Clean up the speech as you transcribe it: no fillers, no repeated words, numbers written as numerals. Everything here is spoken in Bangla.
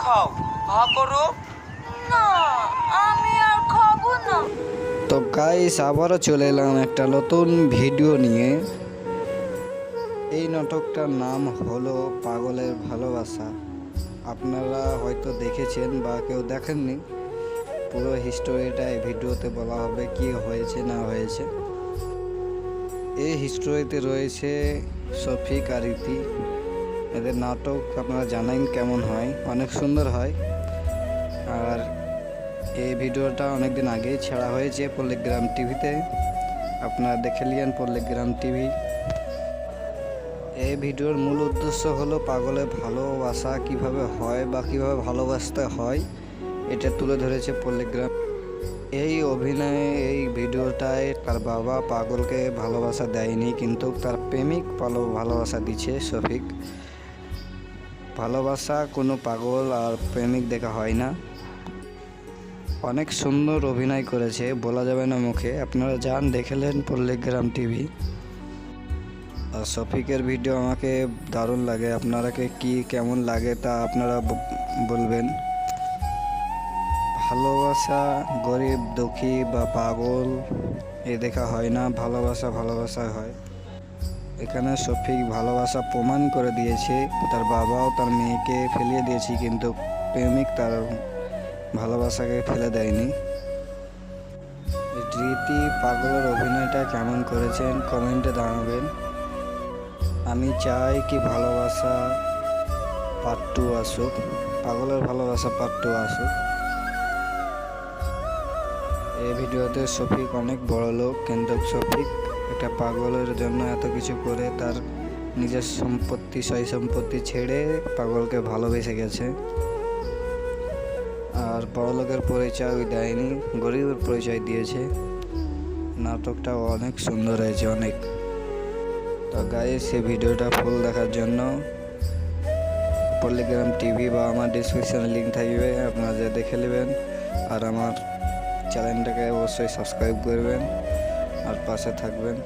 খাও, হা করো। না, আমি আর খাবো না। তো গাইস আবারও চলে এলাম একটা নতুন ভিডিও নিয়ে। এই নাটকটার নাম হলো পাগলের ভালোবাসা। আপনারা হয়তো দেখেছেন বা কেউ দেখেননি। পুরো হিস্টোরিটা এই ভিডিওতে বলা হবে কি হয়েছে না হয়েছে। এই হিস্টোরিতে রয়েছে শফিক আর ইতি। এদের নাটক আপনারা জানেন কেমন হয়, অনেক সুন্দর হয়। আর এই ভিডিওটা অনেকদিন আগেই ছাড়া হয়েছে পল্লিগ্রাম টিভিতে, আপনারা দেখে নিন পল্লিগ্রাম টিভি। এই ভিডিওর মূল উদ্দেশ্য হলো পাগলের ভালোবাসা কিভাবে হয় বা কিভাবে ভালোবাসতে হয় এটা তুলে ধরেছে পল্লিগ্রাম। এই অভিনয়ে এই ভিডিওটায় তার বাবা পাগলকে ভালোবাসা দেয়নি, কিন্তু তার প্রেমিক ভালোবাসা দিচ্ছে শফিক। ভালোবাসা কোনো পাগল আর প্রেমিক দেখা হয় না। অনেক সুন্দর অভিনয় করেছে, বলা যাবে না মুখে। আপনারা যান দেখলেন পল্লিগ্রাম টিভি। আর শফিকের ভিডিও আমাকে দারুণ লাগে। আপনারাকে কি কেমন লাগে তা আপনারা বলবেন। ভালোবাসা গরিব দুঃখী বা পাগল এ দেখা হয় না, ভালোবাসা হয়। এখানে শফিক ভালোবাসা প্রমাণ করে দিয়েছে। তার বাবাও তার মেয়েকে ফেলিয়ে দিয়েছে, কিন্তু প্রেমিক তার ভালোবাসাকে ফেলে দেয়নি। রীতি পাগলের অভিনয়টা কেমন করেছেন কমেন্টে জানাবেন। আমি চাই কি ভালোবাসা পার্ট 2 আসুক, পাগলের ভালোবাসা পার্ট 2 আসুক। এই ভিডিওতে শফিক অনেক বড় লোক, কিন্তু শফিক একটা পাগলের জন্য এত কিছু করে তার নিজের সম্পত্তি সয় সম্পত্তি ছেড়ে পাগলকে ভালোবেসে গেছে। আর বড়লোকের পরিচয় দেয়নি, গরিবের পরিচয় দিয়েছে। নাটকটা অনেক সুন্দর হয়েছে অনেক। তো গাইস এই ভিডিওটা ফুল দেখার জন্য পল্লিগ্রাম টিভি বা আমার ডিসক্রিপশনে লিঙ্ক থাকবে, আপনারা যে দেখে নেবেন। আর আমার চ্যানেলটাকে অবশ্যই সাবস্ক্রাইব করবেন আর পাশে থাকবেন।